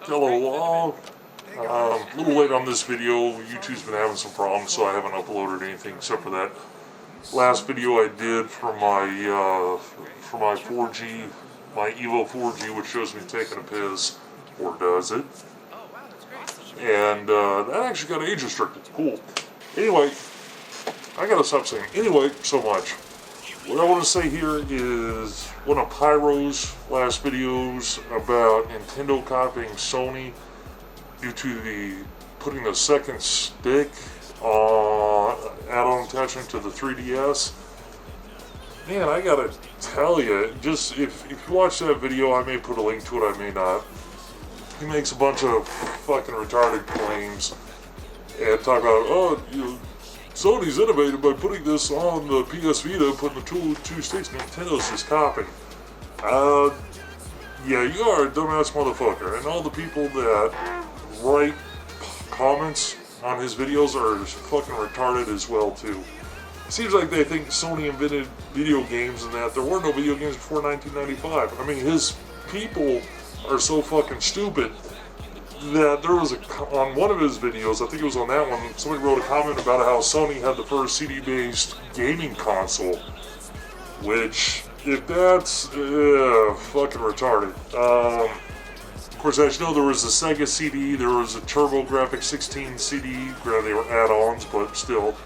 Hello all. A little late on this video. YouTube's been having some problems, so I haven't uploaded anything except for that last video I did for my 4G, my Evo 4G, which shows me taking a piss, or does it? And that actually got age restricted. Cool. Anyway, I gotta stop saying anyway so much. What I want to say here is one of Pyro's last videos about Nintendo copying Sony due to the putting the second stick add-on attachment to the 3DS. Man, I gotta tell you, just if you watch that video, I may put a link to it, I may not. He makes a bunch of fucking retarded claims and talk about, Sony's innovated by putting this on the PS Vita, putting the two sticks. Nintendo's just copying. Yeah, you are a dumbass motherfucker. And all the people that write comments on his videos are fucking retarded as well, too. It seems like they think Sony invented video games and that there were no video games before 1995. I mean, his people are so fucking stupid that there was on one of his videos, I think it was on that one, somebody wrote a comment about how Sony had the first CD-based gaming console, which, if that's fucking retarded. Of course, as you know, there was a Sega CD, there was a TurboGrafx 16 CD, granted they were add-ons, but still.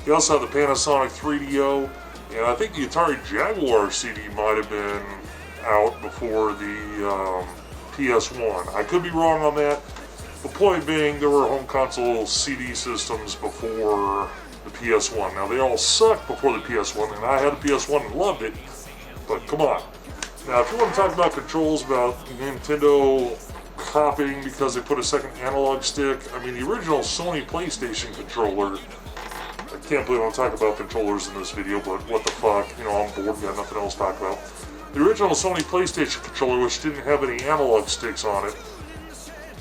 He also had the Panasonic 3DO, and I think the Atari Jaguar CD might have been out before the PS1. I could be wrong on that. The point being, there were home console CD systems before the PS1. Now, they all sucked before the PS1, and I had a PS1 and loved it, but come on. Now, if you want to talk about controls, about Nintendo copying because they put a second analog stick, I mean, the original Sony PlayStation controller, I can't believe I'm talking about controllers in this video, but what the fuck, you know, I'm bored, got nothing else to talk about. The original Sony PlayStation controller, which didn't have any analog sticks on it,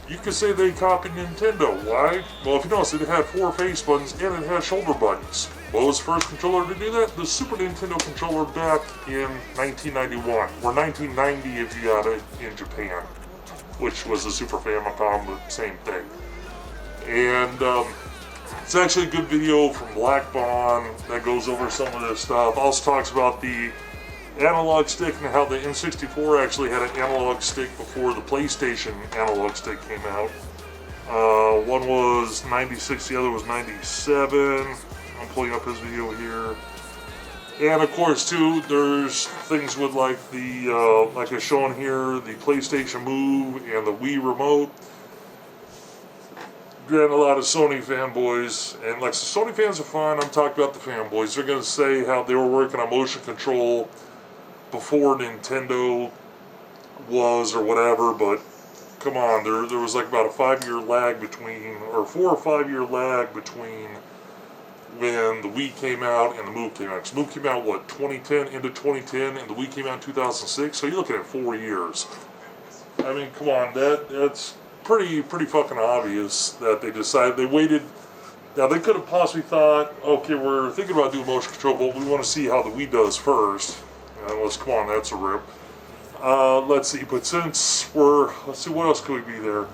you could say they copied Nintendo. Why? Well, if you notice, it had 4 face buttons and it had shoulder buttons. What was the first controller to do that? The Super Nintendo controller back in 1991, or 1990 if you got it in Japan, which was the Super Famicom, but same thing. And it's actually a good video from Black Bond that goes over some of this stuff. Also talks about the analog stick and how the N64 actually had an analog stick before the PlayStation analog stick came out. One was 96, the other was 97. I'm pulling up his video here. And of course, too, there's things with like the, like I shown here, the PlayStation Move and the Wii Remote. Granted, a lot of Sony fanboys, and like so Sony fans are fine, I'm talking about the fanboys. They're going to say how they were working on motion control before Nintendo was or whatever, but come on, there was like about a 5-year lag between, or 4 or 5 year lag between when the Wii came out and the Move came out. So Move came out, what, 2010, into 2010, and the Wii came out in 2006, so you're looking at 4 years. I mean, come on, that's pretty fucking obvious that they decided, they waited. Now, they could have possibly thought, okay, we're thinking about doing motion control, but we want to see how the Wii does first. Come on, that's a rip. Let's see, but since let's see, what else could we be there?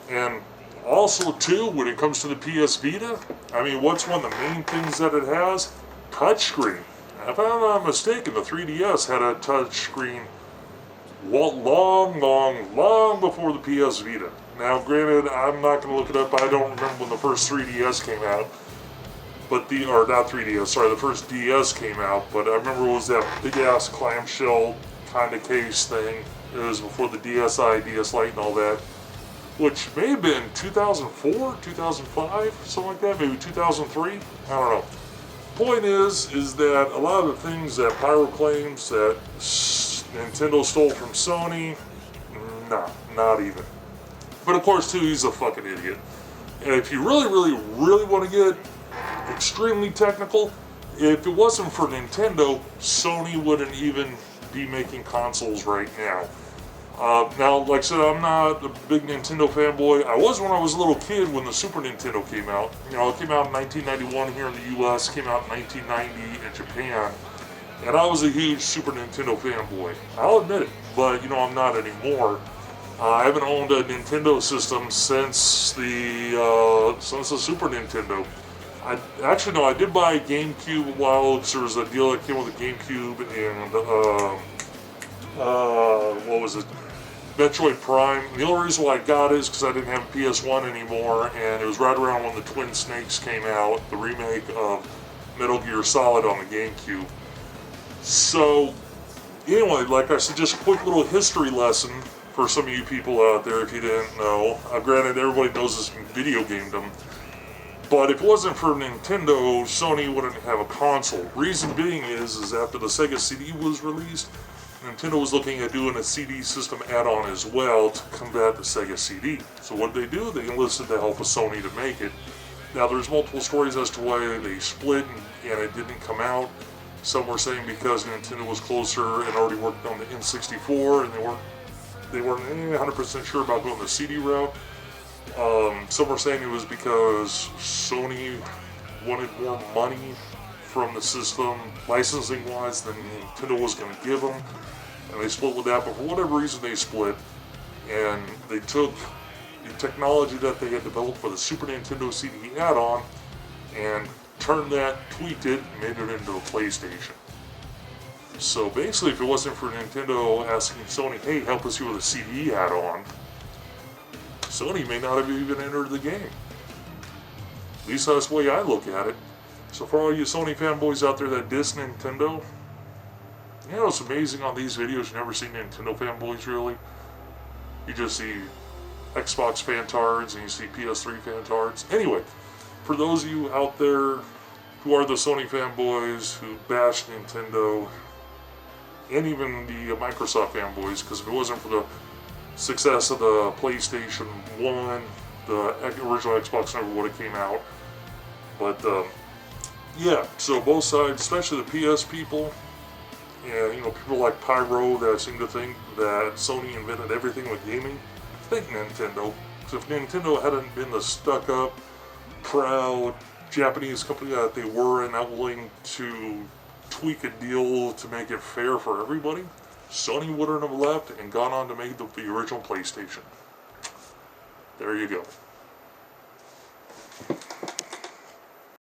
And also, too, when it comes to the PS Vita, I mean, what's one of the main things that it has? Touchscreen. If I'm not mistaken, the 3DS had a touchscreen long before the PS Vita. Now, granted, I'm not going to look it up. I don't remember when the first 3DS came out. But or not 3DS, sorry, the first DS came out, but I remember it was that big-ass clamshell kind of case thing. It was before the DSi, DS Lite, and all that, which may have been 2004, 2005, something like that, maybe 2003, I don't know. Point is that a lot of the things that Pyro claims that Nintendo stole from Sony, nah, not even. But of course, too, he's a fucking idiot. And if you really want to get extremely technical, if it wasn't for Nintendo, Sony wouldn't even be making consoles right now. Now, like I said, I'm not a big Nintendo fanboy. I was when I was a little kid when the Super Nintendo came out. You know, it came out in 1991 here in the US, came out in 1990 in Japan, and I was a huge Super Nintendo fanboy. I'll admit it, but you know, I'm not anymore. I haven't owned a Nintendo system since the Super Nintendo. I did buy a GameCube a while because there was a deal that came with a GameCube and what was it? Metroid Prime. The only reason why I got it is because I didn't have a PS1 anymore, and it was right around when the Twin Snakes came out, the remake of Metal Gear Solid on the GameCube. So, anyway, like I said, just a quick little history lesson for some of you people out there if you didn't know. Granted, everybody knows this video gamedom. But if it wasn't for Nintendo, Sony wouldn't have a console. Reason being is after the Sega CD was released, Nintendo was looking at doing a CD system add-on as well to combat the Sega CD. So what did they do? They enlisted the help of Sony to make it. Now there's multiple stories as to why they split and it didn't come out. Some were saying because Nintendo was closer and already worked on the N64 and they weren't 100% sure about going the CD route. Some were saying it was because Sony wanted more money from the system, licensing-wise, than Nintendo was going to give them, and they split with that. But for whatever reason, they split, and they took the technology that they had developed for the Super Nintendo CD add-on and turned that, tweaked it, and made it into a PlayStation. So basically, if it wasn't for Nintendo asking Sony, hey, help us here with a CD add-on, Sony may not have even entered the game. At least that's the way I look at it. So for all you Sony fanboys out there that diss Nintendo, you know, it's amazing on these videos, you never see Nintendo fanboys really. You just see Xbox fantards and you see PS3 fantards. Anyway, for those of you out there who are the Sony fanboys who bash Nintendo, and even the Microsoft fanboys, because if it wasn't for the success of the PlayStation 1, the original Xbox never would have came out. But yeah, so both sides, especially the PS people, and people like Pyro that seem to think that Sony invented everything with gaming, thank Nintendo. So if Nintendo hadn't been the stuck-up, proud Japanese company that they were and not willing to tweak a deal to make it fair for everybody, Sony wouldn't have left and gone on to make the original PlayStation. There you go.